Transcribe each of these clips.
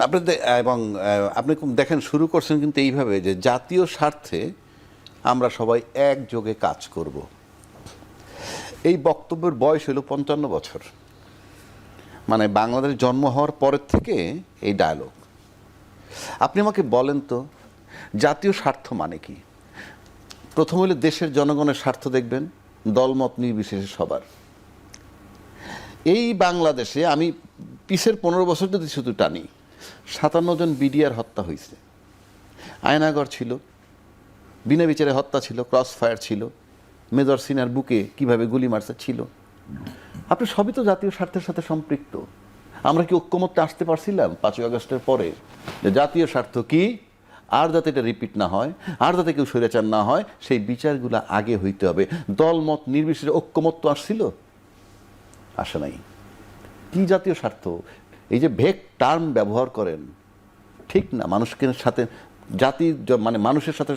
আপনি এবং আপনি দেখেন শুরু করছেন কিন্তু এইভাবে যে জাতীয় স্বার্থে আমরা সবাই একযোগে কাজ করব। এই বক্তব্যের বয়স হলো 55 বছর, মানে বাংলাদেশ জন্ম হওয়ার পরের থেকে এই ডায়ালগ। আপনি আমাকে বলেন তো জাতীয় স্বার্থ মানে কি? প্রথম হলে দেশের জনগণের স্বার্থ দেখবেন, দলমত নির্বিশেষে সবার। এই বাংলাদেশে আমি পিছের 15 বছর যদি শুধু টানি, 57 জন বিডিআর হত্যা হয়েছে, আয়নাগর ছিল, বিনা বিচারে হত্যা ছিল, ক্রস ফায়ার ছিল, মেজর সিনার বুকে কিভাবে গুলি মারছে ছিল। আপনি সবই তো জাতীয় স্বার্থের সাথে সম্পৃক্ত। আমরা কি ঐক্যমত্যে আসতে পারছিলাম 5ই আগস্টের পরে যে জাতীয় স্বার্থ কি, আর যাতে এটা রিপিট না হয়, আর যাতে কেউ স্বৈরাচার না হয়, সেই বিচারগুলো আগে হইতে হবে। দলমত নির্বিশেষে ঐক্যমত্য আসছিল? আসে নাই। কি জাতীয় স্বার্থ? এই যে ভেগ টার্ম ব্যবহার করেন, ঠিক না। মানুষকে সাথে জাতি মানে মানুষের সাথে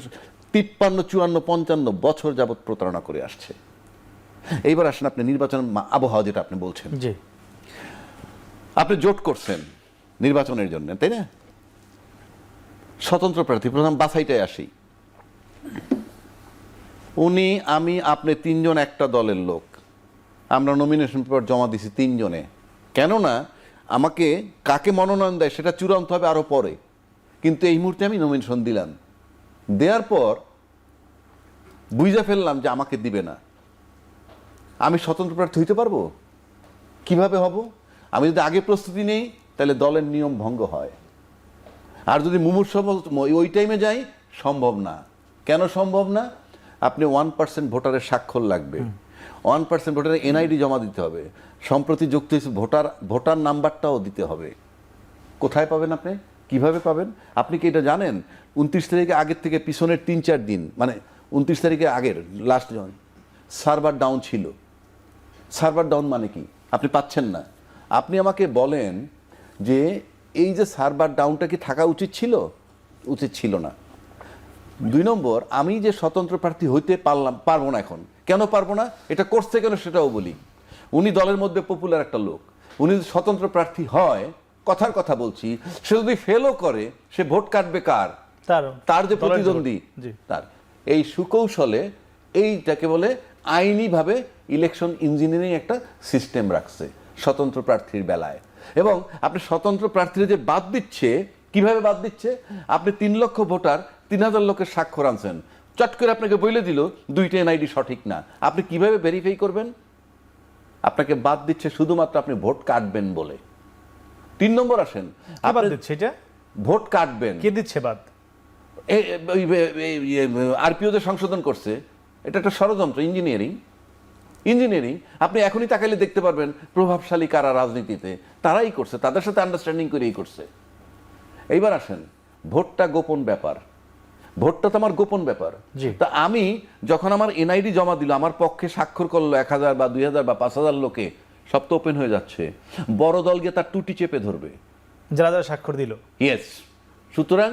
53, 54, 55 বছর যাবৎ প্রতারণা করে আসছে। এইবার আসেন আপনি নির্বাচন আবহাওয়া যেটা আপনি বলছেন, জি, আপনি জোট করছেন নির্বাচনের জন্য, তাই না? স্বতন্ত্র প্রার্থী প্রধান বাছাইটাই আসি, উনি, আমি, আপনি 3 জন একটা দলের লোক। আমরা নমিনেশন পেপার জমা দিছি 3 জনে। কেননা আমাকে কাকে মনোনয়ন দেয় সেটা চূড়ান্ত হবে আরো পরে, কিন্তু এই মুহূর্তে আমি নমিনেশন দিলাম। দেওয়ার পর বুঝে ফেললাম যে আমাকে দিবে না। আমি স্বতন্ত্র প্রার্থী হইতে পারবো? কিভাবে হব? আমি যদি আগে প্রস্তুতি নেই তাহলে দলের নিয়ম ভঙ্গ হয়। আর যদি মুমূর্ষু ওই টাইমে যাই, সম্ভব না। কেন সম্ভব না? আপনি 1% ভোটারের স্বাক্ষর লাগবে, 1% ভোটারের এনআইডি জমা দিতে হবে, সম্প্রতি যুক্ত হয়েছে ভোটার নাম্বারটাও দিতে হবে। কোথায় পাবেন আপনি? কিভাবে পাবেন? আপনি কি এটা জানেন? 29 তারিখে আগের থেকে পিছনের 3-4 দিন, মানে 29 তারিখে আগের লাস্ট সার্ভার ডাউন ছিল। সার্ভার ডাউন মানে কি? আপনি পাচ্ছেন না। আপনি আমাকে বলেন যে এই যে সার্ভার ডাউনটা কি থাকা উচিত ছিল? উচিত ছিল না। 2 নম্বর, আমি যে স্বতন্ত্র প্রার্থী হইতে পারবো না এখন। কেন পারবো না? এটা করছে কেন সেটাও বলি। উনি দলের মধ্যে পপুলার একটা লোক, উনি যদি স্বতন্ত্র প্রার্থী হয়, কথার কথা বলছি, সে যদি ফেলও করে, সে ভোট কাটবে কার? তার যে প্রতিদ্বন্দ্বী, তার। এই সুকৌশলে এইটাকে বলে আইনিভাবে ইলেকশন ইঞ্জিনিয়ারিং একটা সিস্টেম রাখছে স্বতন্ত্র প্রার্থীর বেলায়। এবং আপনি স্বতন্ত্র প্রার্থীরা যে বাদ দিচ্ছে, কিভাবে বাদ দিচ্ছে? আপনি 3 লক্ষ ভোটার, 3000 লোকের স্বাক্ষর আনছেন, চট করে আপনাকে বলে দিল 2টা এনআইডি সঠিক না। আপনি কিভাবে ভেরিফাই করবেন? আপনাকে বাদ দিচ্ছে শুধুমাত্র আপনি ভোট কাটবেন বলে। 3 নম্বর আসেন, ভোট কাটবেন, কে দিচ্ছে বাদ? আরপিওতে সংশোধন করছে। এটা একটা ষড়যন্ত্র, ইঞ্জিনিয়ারিং। আপনি এখনই তাকাইলে দেখতে পারবেন প্রভাবশালী কারা রাজনীতিতে, তারাই করছে, তাদের সাথে আন্ডারস্ট্যান্ডিং করেই করছে। এইবার আসেন, ভোটটা গোপন ব্যাপার, ভোটটা তো আমার গোপন ব্যাপার। তা আমি যখন আমার এনআইডি জমা দিল, আমার পক্ষে স্বাক্ষর করলো 1000 বা 2000 বা 5000 লোকে, সব তো ওপেন হয়ে যাচ্ছে। বড় দল গিয়ে তার টুটি চেপে ধরবে, যারা যারা স্বাক্ষর দিল। ইয়েস। সুতরাং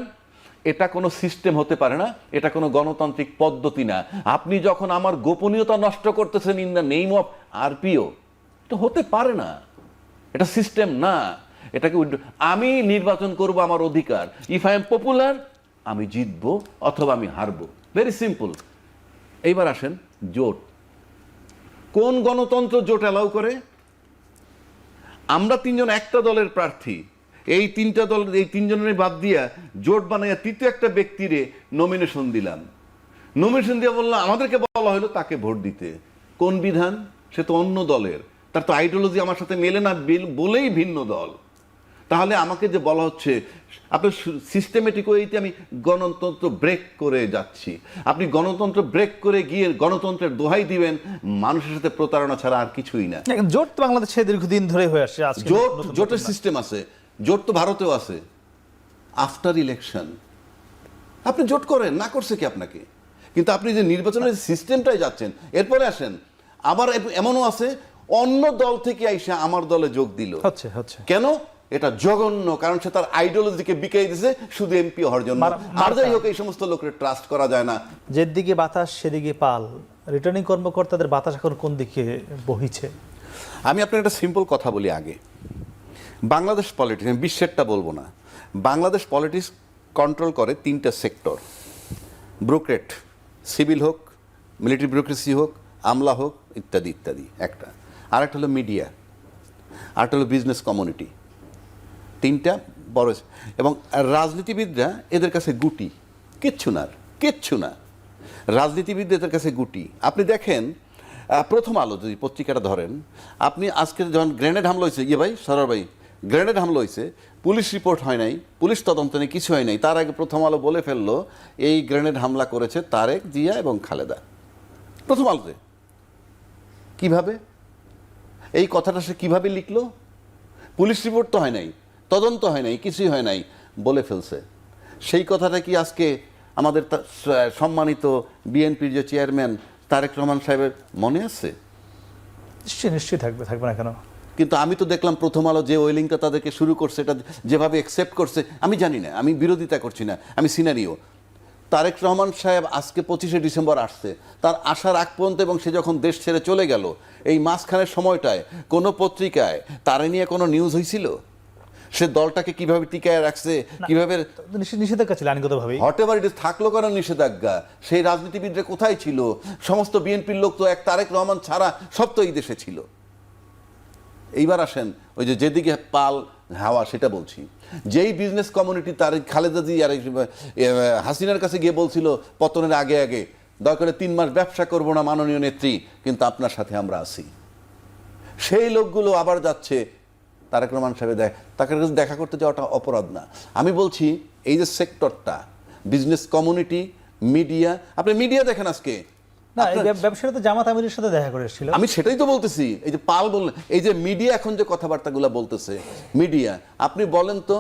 এটা কোনো সিস্টেম হতে পারে না, এটা কোনো গণতান্ত্রিক পদ্ধতি না। আপনি যখন আমার গোপনীয়তা নষ্ট করতেছেন in the name of RPO, এটা হতে পারে না, এটা সিস্টেম না। এটাকে আমি নির্বাচন করব, আমার অধিকার। ইফ আই এম পপুলার, আমি জিতবো অথবা আমি হারবো, ভেরি সিম্পল। এইবার আসেন জোট। কোন গণতন্ত্র জোট অ্যালাউ করে? আমরা 3 জন একটা দলের প্রার্থী, এই 3টা দল, এই 3 জনের বাদ দিয়া জোট বানাইয়া তৃতীয় একটা ব্যক্তিরে নমিনেশন দিলাম। নমিনেশন দিয়ে বললাম, আমাদেরকে বলা হলো তাকে ভোট দিতে। কোন বিধান? সে তো অন্য দলের, তার তো আইডিওলজি আমার সাথে মেলে না বলেই ভিন্ন দল। তাহলে আমাকে যে বলা হচ্ছে, আপনার সিস্টেমেটিক ওয়েতে আমি গণতন্ত্র ব্রেক করে যাচ্ছি। আপনি গণতন্ত্র ব্রেক করে গিয়ে গণতন্ত্রের দোহাই দিবেন, মানুষের সাথে প্রতারণা ছাড়া আর কিছুই না। জোট তো বাংলাদেশে দীর্ঘদিন ধরে হয়ে আসছে। জোটের সিস্টেম আছে, জোট তো ভারতেও আছে। আফটার ইলেকশন আপনি জোট করেন, না করছে কি আপনাকে? কিন্তু আপনি যে নির্বাচনের সিস্টেমটাই যাচ্ছেন। এরপরে আসেন, আবার এমনও আছে অন্য দল থেকে আইসা আমার দলে যোগ দিল। কেন? এটা জঘন্য, কারণ সে তার আইডিওলজিকে বিকাই দিয়েছে শুধু এমপি হওয়ার জন্য। আর যাই হোক, এই সমস্ত লোকের ট্রাস্ট করা যায় না। যেদিকে বাতাস সেদিকে পাল। রিটার্নিং কর্মকর্তাদের বাতাস এখন কোন দিকে বহিছে? আমি আপনার একটা সিম্পল কথা বলি আগে। বাংলাদেশ পলিটিক্স, আমি বিশ্বেরটা বলবো না, বাংলাদেশ পলিটিক্স কন্ট্রোল করে 3টা সেক্টর: ব্রোক্রেট, সিভিল হোক, মিলিটারি ব্যুরোক্রেসি হোক, আমলা হোক, ইত্যাদি ইত্যাদি একটা। আরেকটা হলো মিডিয়া, আরেকটা হলো বিজনেস কমিউনিটি। 3টা বড়। এবং রাজনীতিবিদরা এদের কাছে গুটি, কিচ্ছু না, কিচ্ছু না। রাজনীতিবিদ এদের কাছে গুটি। আপনি দেখেন প্রথম আলো যদি পত্রিকাটা ধরেন, আপনি আজকে যখন গ্রেনেড হামলা হয়েছে, ভাই সরার ভাই, গ্রেনেড হামলা হয়েছে, পুলিশ রিপোর্ট হয় নাই, পুলিশ তদন্ত নেই, কিছু হয় নাই, তার আগে প্রথম আলো বলে ফেললো এই গ্রেনেড হামলা করেছে তারেক জিয়া এবং খালেদা। প্রথম আলোতে কিভাবে এই কথাটা সে কিভাবে লিখলো? পুলিশ রিপোর্ট তো হয় নাই, তদন্ত হয় নাই, কিছুই হয় নাই, বলে ফেলছে। সেই কথাটা কি আজকে আমাদের সম্মানিত বিএনপির যে চেয়ারম্যান তারেক রহমান সাহেবের মনে আছে? নিশ্চয়ই নিশ্চয়ই থাকবে, থাকবে না কেন? কিন্তু আমি তো দেখলাম প্রথম আলো যে ওয়েলিংটা তাদেরকে শুরু করছে, এটা যেভাবে অ্যাকসেপ্ট করছে, আমি জানি না, আমি বিরোধিতা করছি না, আমি সিনারিও। তারেক রহমান সাহেব আজকে 25শে ডিসেম্বর আসছে, তার আসার আগ পর্যন্ত এবং সে যখন দেশ ছেড়ে চলে গেল, এই মাঝখানের সময়টায় কোনো পত্রিকায় তারে নিয়ে কোনো নিউজ হয়েছিল? সে দলটাকে কিভাবে টিকায় রাখছে, কিভাবে নিষেধাজ্ঞা ছিল আইনগতভাবে, হটেভার ইট থাকলো কেন নিষেধাজ্ঞা? সেই রাজনীতিবিদরা কোথায় ছিল? সমস্ত বিএনপির লোক তো এক তারেক রহমান ছাড়া সব তো এই দেশে ছিল। এইবার আসেন ওই যে যেদিকে পাল হাওয়া, সেটা বলছি। যেই বিজনেস কমিউনিটি তার খালেদা জি আর হাসিনার কাছে গিয়ে বলছিল পতনের আগে আগে, দয়া করে 3 মাস ব্যবসা করবো না মাননীয় নেত্রী, কিন্তু আপনার সাথে আমরা আছি, সেই লোকগুলো আবার যাচ্ছে তারেক রহমান সাহেব তাকে দেখা করতে যাওয়াটা অপরাধ না। আমি বলছি এই যে সেক্টরটা, বিজনেস কমিউনিটি, মিডিয়া, আপনি মিডিয়া দেখেন আজকে না, এই ব্যবসায়ীরা তো জামাত আমিরের সাথে দেখা করে এসেছিল। আমি সেটাই তো বলতেছি। এই যে পাল বললেন, এই যে মিডিয়া এখন যে কথাবার্তাগুলো বলতেছে, মিডিয়া, আপনি বলেন তো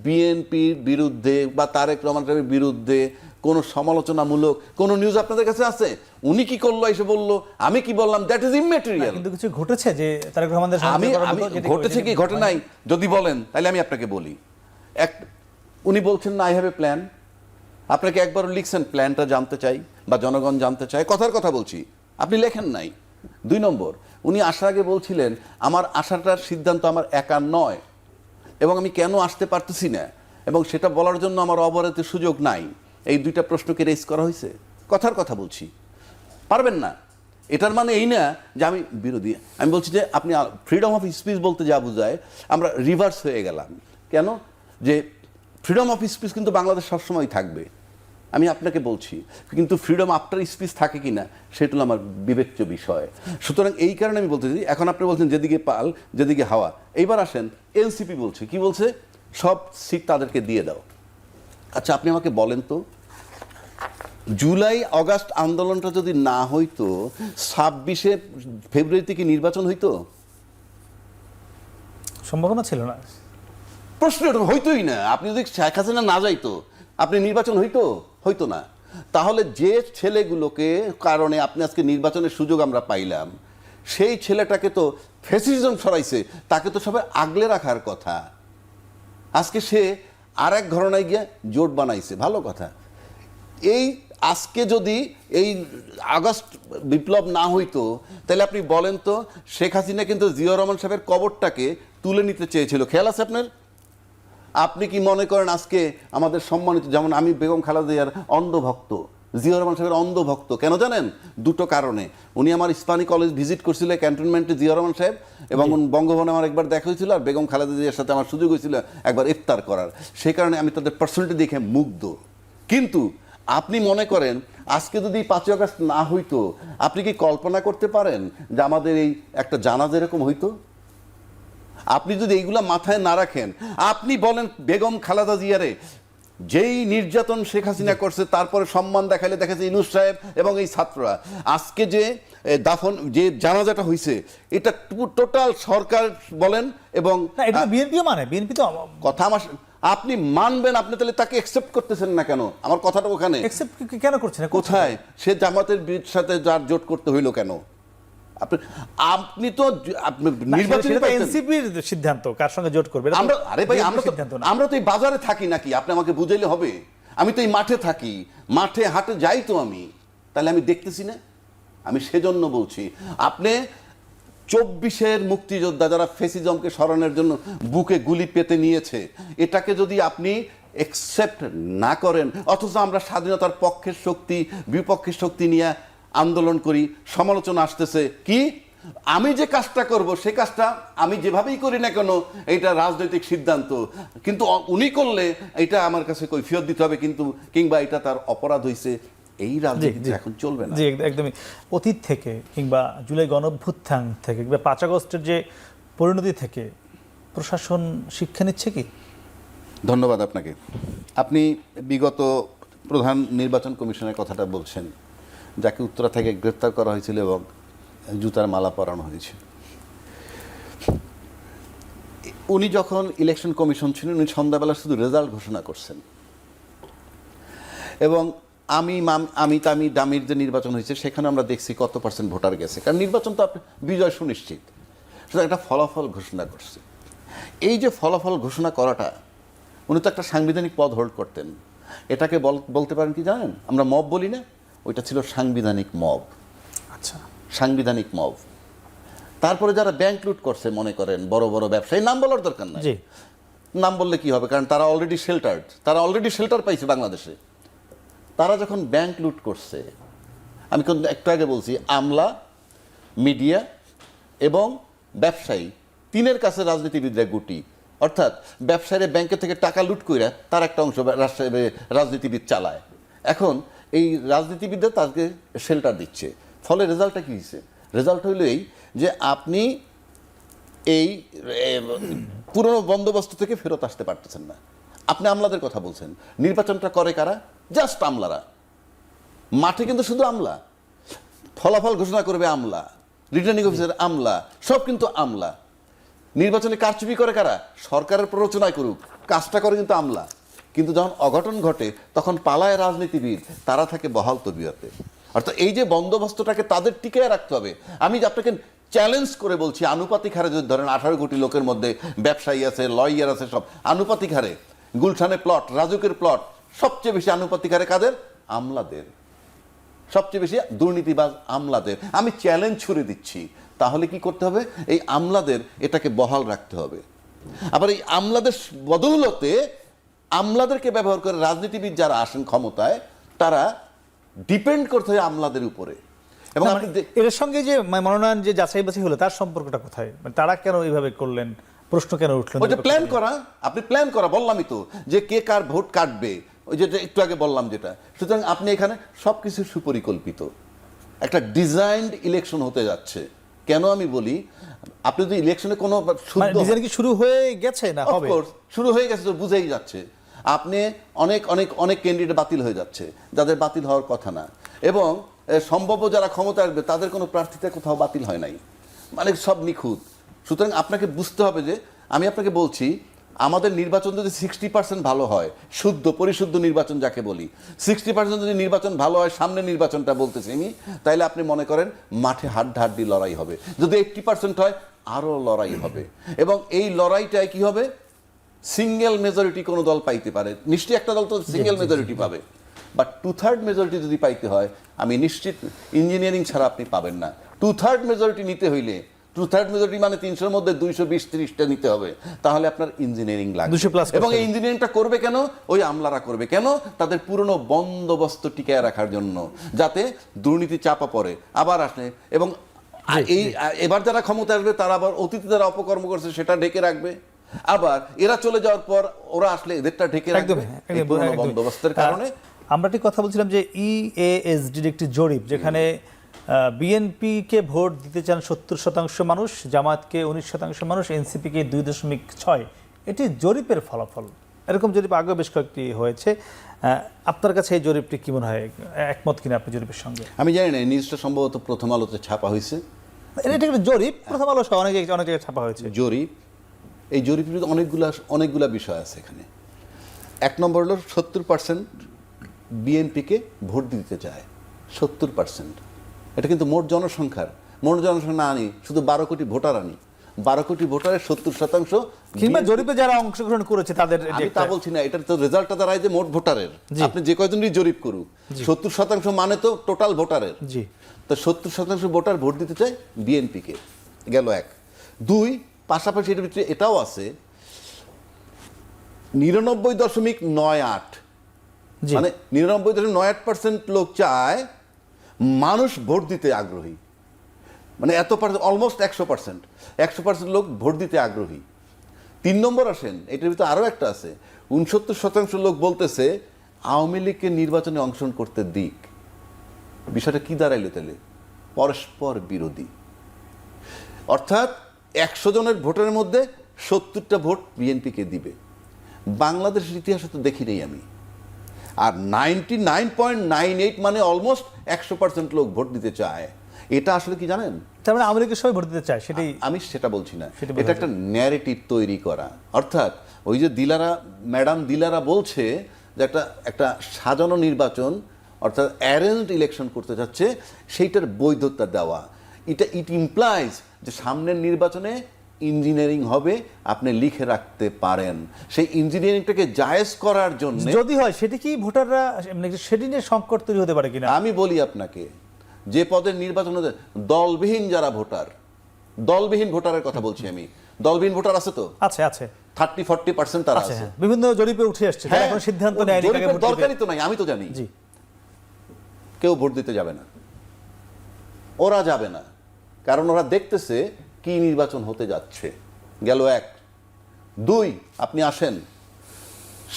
বিএনপির বিরুদ্ধে বা তারেক রহমান সাহেবের বিরুদ্ধে কোনো সমালোচনামূলক কোনো নিউজ আপনাদের কাছে আছে? উনি কি করলো এসে বললো, আমি কি বললাম, দ্যাট ইজ ইমেটেরিয়াল। কিন্তু কিছু ঘটেছে যে তারেক রহমানদের আমি ঘটেছে কি ঘটে নাই যদি বলেন, তাহলে আমি আপনাকে বলি। উনি বলছেন না আই হ্যাভ এ প্ল্যান, আপনাকে একবারও লিখছেন প্ল্যানটা জানতে চাই বা জনগণ জানতে চায়, কথার কথা বলছি, আপনি লেখেন নাই। 2 নম্বর, উনি আসার আগে বলছিলেন আমার আসাটার সিদ্ধান্ত আমার একার নয় এবং আমি কেন আসতে পারতেছি না এবং সেটা বলার জন্য আমার অবরোধের সুযোগ নাই। এই 2টা প্রশ্নকে রেজ করা হয়েছে, কথার কথা বলছি, পারবেন না। এটার মানে এই না যে আমি বিরোধী। আমি বলছি যে আপনি ফ্রিডম অফ স্পিচ বলতে যা বোঝায়, আমরা রিভার্স হয়ে গেলাম কেন? যে ফ্রিডম অফ স্পিচ কিন্তু বাংলাদেশ সবসময় থাকবে, আমি আপনাকে বলছি, কিন্তু ফ্রিডম আফটার স্পিচ থাকে কিনা সেটা হলো আমার বিবেচ্য বিষয়। সুতরাং এই কারণে আমি বলতেছি, এখন আপনি বলছেন যেদিকে পাল যেদিকে হাওয়া। এইবার আসেন এনসিপি বলছে, কি বলছে? সব সিট তাদেরকে দিয়ে দাও। আচ্ছা আপনি আমাকে বলেন তো, জুলাই অগাস্ট আন্দোলনটা যদি না হইতো, 26শে ফেব্রুয়ারিতে কি নির্বাচন হইতো? সম্ভাবনা ছিল না, প্রশ্ন হইতোই না। আপনি যদি শেখ হাসিনা না যাইতো, আপনি নির্বাচন হইতো না। তাহলে যে ছেলেগুলোকে কারণে আপনি আজকে নির্বাচনের সুযোগ আমরা পাইলাম, সেই ছেলেটাকে তো ফ্যাসিজম সরাইছে, তাকে তো সবাই আগলে রাখার কথা। আজকে সে আর এক ঘটনায় গিয়ে জোট বানাইছে, ভালো কথা। এই আজকে যদি এই আগস্ট বিপ্লব না হইতো, তাহলে আপনি বলেন তো, শেখ হাসিনা কিন্তু জিয়াউর রহমান সাহেবের কবরটাকে তুলে নিতে চেয়েছিল, খেয়াল আছে আপনার? আপনি কি মনে করেন আজকে আমাদের সম্মানিত, যেমন আমি বেগম খালেদা জিয়ার অন্ধভক্ত, জিয়াউর রহমান সাহেবের অন্ধভক্ত, কেন জানেন? 2টো কারণে। উনি আমার ইস্পানি কলেজ ভিজিট করছিল ক্যান্টনমেন্টে, জিয়াউর রহমান সাহেব, এবং বঙ্গভবনে আমার একবার দেখা হয়েছিল, আর বেগম খালেদা জিয়ার সাথে আমার সুযোগ হয়েছিল একবার ইফতার করার। সেই কারণে আমি তাদের পার্সোনালিটি দেখে মুগ্ধ। কিন্তু আপনি মনে করেন আজকে যদি 5ই আগস্ট না হইতো, আপনি কি কল্পনা করতে পারেন যে আমাদের এই একটা জানাজা এরকম হইতো? আপনি যদি এইগুলা মাথায় না রাখেন, আপনি বলেন বেগম খালেদা জিয়ারে যেই নির্যাতন শেখ হাসিনা করছে, তারপরে সম্মান দেখাইলে দেখেছে ইউনূস সাহেব এবং এই ছাত্ররা, আজকে যে দাফন যে জানাজাটা হয়েছে, এটা টোটাল সরকার বলেন এবং বিএনপিও মানে, বিএনপি তো কথা আমার, আপনি মানবেন, আপনি তাহলে তাকে অ্যাকসেপ্ট করতেছেন না কেন? আমার কথাটা ওখানে। অ্যাকসেপ্ট কেন করছেন? কোথায় সে জামাতের সাথে যার জোট করতে হইলো কেন? আপনি তো এনসিপির সিদ্ধান্ত কার সঙ্গে জোট করবে। আরে ভাই, আমরা তো এই বাজারে থাকি নাকি? আপনি আমাকে বুঝাইলে হবে? আমি তো এই মাঠে থাকি, মাঠে হাটে যাই তো আমি, তাহলে আমি দেখতেছি না? আমি সেজন্য বলছি, আপনি 24-এর মুক্তিযোদ্ধা যারা ফেসিজমকে সরানোর জন্য বুকে গুলি পেতে নিয়েছে, এটাকে যদি আপনি একসেপ্ট না করেন, অথচ আমরা স্বাধীনতার পক্ষের শক্তি বিপক্ষের শক্তি নিয়ে আন্দোলন করি, সমালোচনা আসতেছে কি আমি যে কাজটা করব সে কাজটা আমি যেভাবেই করি না কেন এটা রাজনৈতিক সিদ্ধান্ত, কিন্তু উনি করলে এটা আমার কাছে কৈফিয়ত দিতে হবে, কিন্তু কিংবা এটা তার অপরাধ হয়েছে, এই রাজনীতি এখন চলবে না। জি, একদমই। অতীত থেকে কিংবা জুলাই গণঅভ্যুত্থান থেকে কিংবা 5 আগস্টের যে পরিণতি থেকে প্রশাসন শিক্ষা নিচ্ছে কি? ধন্যবাদ আপনাকে। আপনি বিগত প্রধান নির্বাচন কমিশনের কথাটা বলছেন, যাকে উত্তরা থেকে গ্রেপ্তার করা হয়েছিল এবং জুতার মালা পরানো হয়েছে। উনি যখন ইলেকশন কমিশন ছিলেন, উনি সন্ধ্যাবেলা শুধু রেজাল্ট ঘোষণা করছেন, এবং আমি দামির যে নির্বাচন হয়েছে সেখানে আমরা দেখছি কত % ভোটার গেছে, কারণ নির্বাচন তো বিজয় সুনিশ্চিত, শুধু একটা ফলাফল ঘোষণা করছে। এই যে ফলাফল ঘোষণা করাটা, উনি তো একটা সাংবিধানিক পদ হোল্ড করতেন, এটাকে বলতে পারেন কি জানেন, আমরা মব বলি না, ওইটা ছিল সাংবিধানিক মব। আচ্ছা, সাংবিধানিক মব। তারপরে যারা ব্যাংক লুট করছে, মনে করেন বড় বড় ব্যবসায়ী, নাম বলার দরকার নাই, নাম বললে কি হবে, কারণ তারা অলরেডি শেল্টার পাইছে বাংলাদেশে। তারা যখন ব্যাংক লুট করছে, আমি কিন্তু একটু আগে বলছি, আমলা, মিডিয়া এবং ব্যবসায়ী, তিনের কাছে রাজনীতিবিদরা গুটি, অর্থাৎ ব্যবসায়ীরা ব্যাংকের থেকে টাকা লুট করে তার একটা অংশ রাজনীতিবিদ চালায়। এখন এই রাজনীতিবিদরা তাকে শেল্টার দিচ্ছে, ফলে রেজাল্টটা কী হয়েছে? রেজাল্ট হইল এই যে আপনি এই পুরনো বন্দোবস্ত থেকে ফেরত আসতে পারতেছেন না। আপনি আমলাদের কথা বলছেন, নির্বাচনটা করে কারা? জাস্ট আমলারা। মাঠে কিন্তু শুধু আমলা, ফলাফল ঘোষণা করবে আমলা, রিটার্নিং অফিসার আমলা, সব কিন্তু আমলা। নির্বাচনে কারচুপি করে কারা? সরকারের প্ররোচনায় করুক, কাজটা করে কিন্তু আমলা। কিন্তু যখন অঘটন ঘটে তখন পালায় রাজনীতিবিদ, তারা থাকে বহাল তবিয়তে। অর্থাৎ এই যে বন্দোবস্তটাকে তাদের টিকিয়ে রাখতে হবে। আমি আপনাকে চ্যালেঞ্জ করে বলছি, আনুপাতিক হারে যদি ধরেন 18 কোটি লোকের মধ্যে ব্যবসায়ী আছে, লয়ার আছে, সব আনুপাতিক হারে, গুলশানে প্লট, রাজুকের প্লট, সবচেয়ে বেশি আনুপাতিক হারে কাদের? আমলাদের। সবচেয়ে বেশি দুর্নীতিবাজ আমলাদের। আমি চ্যালেঞ্জ ছুড়ে দিচ্ছি, তাহলে কি করতে হবে? এই আমলাদের এটাকে বহাল রাখতে হবে। আবার এই আমলাদের বদৌলতে আমলাদেরকে ব্যবহার করে রাজনীতিবিদ যারা আসেন ক্ষমতায়, তারা ডিপেন্ড করতে হয় আমলাদের উপরে। এবং এর সঙ্গে যে মনোনয়ন যে যাচাই বাছাই হলো, তার সম্পর্কটা কোথায়? তারা কেন এইভাবে করলেন, প্রশ্ন কেন উঠলেন? ওইটা প্ল্যান করা, আপনি প্ল্যান করা, বললামই তো যে কে কার ভোট কাটবে, ওই যেটা একটু আগে বললাম যেটা। সুতরাং আপনি এখানে সবকিছু সুপরিকল্পিত, একটা ডিজাইনড ইলেকশন হতে যাচ্ছে। কেন আমি বলি, আপনি যদি ইলেকশনে কোনো ডিজাইন কি শুরু হয়ে গেছে না হবে? শুরু হয়ে গেছে তো বুঝেই যাচ্ছে। আপনি অনেক অনেক অনেক ক্যান্ডিডেট বাতিল হয়ে যাচ্ছে, যাদের বাতিল হওয়ার কথা না, এবং সম্ভাব্য যারা ক্ষমতা আসবে তাদের কোনো প্রার্থীতে কোথাও বাতিল হয় নাই, মানে সব নিখুঁত। সুতরাং আপনাকে বুঝতে হবে যে, আমি আপনাকে বলছি, আমাদের নির্বাচন যদি 60% ভালো হয়, শুদ্ধ পরিশুদ্ধ নির্বাচন যাকে বলি, 60% যদি নির্বাচন ভালো হয়, সামনে নির্বাচনটা বলতেছি আমি, তাইলে আপনি মনে করেন মাঠে হাড্ডাহাড্ডি লড়াই হবে। যদি 80% হয়, আরও লড়াই হবে। এবং এই লড়াইটায় কি হবে? সিঙ্গেল মেজরিটি কোনো দল পাইতে পারে, নিশ্চয়ই একটা দল তো সিঙ্গেল মেজরিটি পাবে, বাট 2/3 মেজরিটি যদি পাইতে হয়, আমি নিশ্চিত ইঞ্জিনিয়ারিং ছাড়া আপনি পাবেন না। 2/3 মেজরিটি নিতে হইলে, 2/3 মেজরিটি মানে 300-র মধ্যে 220-30টা নিতে হবে, তাহলে আপনার ইঞ্জিনিয়ারিং লাগবে। এবং এই ইঞ্জিনিয়ারিংটা করবে কেন? ওই আমলারা করবে কেন? তাদের পুরনো বন্দোবস্ত টিকায় রাখার জন্য, যাতে দুর্নীতি চাপা পড়ে আবার আসে। এবং এই এবার যারা ক্ষমতা আসবে, তারা আবার অতীতে যারা অপকর্ম করছে সেটা ঢেকে রাখবে, আবার এরা চলে যাওয়ার পর ওরা আসলে এদেরটা ঢেকে রাখবে। বন্দোবস্তের কারণে আমরা একটি কথা বলছিলাম যে ইএএসডির একটি জরিপ, যেখানে বিএনপিকে ভোট দিতে চান 70% মানুষ, জামায়াতকে 19% মানুষ, এনসিপিকে 2.6। এটি জরিপের ফলাফল। এরকম জরিপ আগে বেশ কয়েকটি হয়েছে। আপনার কাছে এই জরিপটি কি মনে হয়, একমত কিনা আপনি জরিপের সঙ্গে? আমি জানি না, নিউজটা সম্ভবত প্রথম আলোতে ছাপা হয়েছে। এটা একটা জরিপ, প্রথম আলো সহ অনেক জায়গায় ছাপা হয়েছে জরিপ। এই জরিপের অনেকগুলা বিষয় আছে এখানে। 1 নম্বর হলো 70% বিএনপিকে ভোট দিতে চায়। 70%, এটা কিন্তু মোট জনসংখ্যা না আনি, শুধু 12 কোটি ভোটার আনি। 12 কোটি ভোটারের 70% কিংবা জরিপে যারা অংশগ্রহণ করেছে তাদের, আমি তা বলছি না, এটার তো রেজাল্টটা দাঁড়ায় যে মোট ভোটারের। আপনি যে কয়জনই জরিপ করুক, 70% মানে তো টোটাল ভোটারের। তো 70% ভোটার ভোট দিতে চায় বিএনপিকে। গেল এক। দুই, পাশাপাশি এটার ভিতরে এটাও আছে 99.98, জি। মানে 99.98% লোক চায় মানুষ ভোট দিতে আগ্রহী, মানে এত পার্সেন্ট, অলমোস্ট 100% লোক ভোট দিতে আগ্রহী। 3 নম্বর আসেন, এটার ভিতরে আরও একটা আছে, 69% লোক বলতেছে আওয়ামী লীগকে নির্বাচনে অংশগ্রহণ করতে দিক। বিষয়টা কি দাঁড়াইলো তাহলে? পরস্পর বিরোধী। অর্থাৎ 100 জনের ভোটের মধ্যে 70টা ভোট বিএনপিকে দিবে। বাংলাদেশের ইতিহাসে তো দেখি নেই আমি। আর 99.98 মানে অলমোস্ট 100% লোক ভোট দিতে চায়। এটা আসলে কি জানেন? তার মানে আওয়ামী লীগের সবাই ভোট দিতে চায়, সেটাই। আমি সেটা বলছি না, সেটা এটা একটা ন্যারেটিভ তৈরি করা। অর্থাৎ ওই যে ম্যাডাম দিলারা বলছে যে একটা সাজানো নির্বাচন, অর্থাৎ অ্যারেঞ্জড ইলেকশন করতে যাচ্ছে, সেইটার বৈধতা দেওয়া। ইট ইমপ্লাইজ যে সামনের নির্বাচনে ইঞ্জিনিয়ারিং হবে, আপনি লিখে রাখতে পারেন। সেই ইঞ্জিনিয়ারিংটাকে জায়েজ করার জন্য যদি হয় সেটি কি ভোটাররা মানে সেটি নিয়ে সংকট তৈরি হতে পারে কিনা? আমি বলি আপনাকে, যে পদের নির্বাচন হতে দলবিহীন যারা ভোটার, দলবিহীন ভোটারের কথা বলছি আমি। দলবিহীন ভোটার আছে তো, আছে 30-40% তারা আছে। হ্যাঁ, বিভিন্ন জরিপে উঠে আসছে, তারা এখন সিদ্ধান্ত নেয়নি কাকে ভোট দিবে। দরকারই তো নাই, আমি তো জানি। জি। কেউ ভোট দিতে যাবে না, ওরা যাবে না, কারণ ওরা দেখতেছে কি নির্বাচন হতে যাচ্ছে। গেল এক। দুই, আপনি আসেন,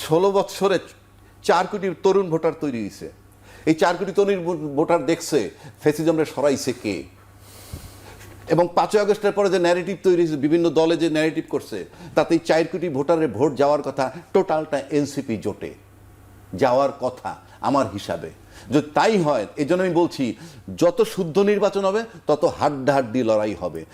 16 বৎসরে 4 কোটি তরুণ ভোটার তৈরি হয়েছে। এই 4 কোটি তরুণ ভোটার দেখছে ফ্যাসিজমরে সরাইছে কে, এবং 5ই আগস্টের পরে যে ন্যারেটিভ তৈরি হয়েছে, বিভিন্ন দলে যে ন্যারেটিভ করছে, তাতে 4 কোটি ভোটারের ভোট যাওয়ার কথা, টোটালটা এনসিপি জোটে যাওয়ার কথা আমার হিসাবে। যদি তাই হয়, এই জন্য আমি বলছি যত শুদ্ধ নির্বাচন হবে তত হাড্ডাহাড্ডি লড়াই হবে।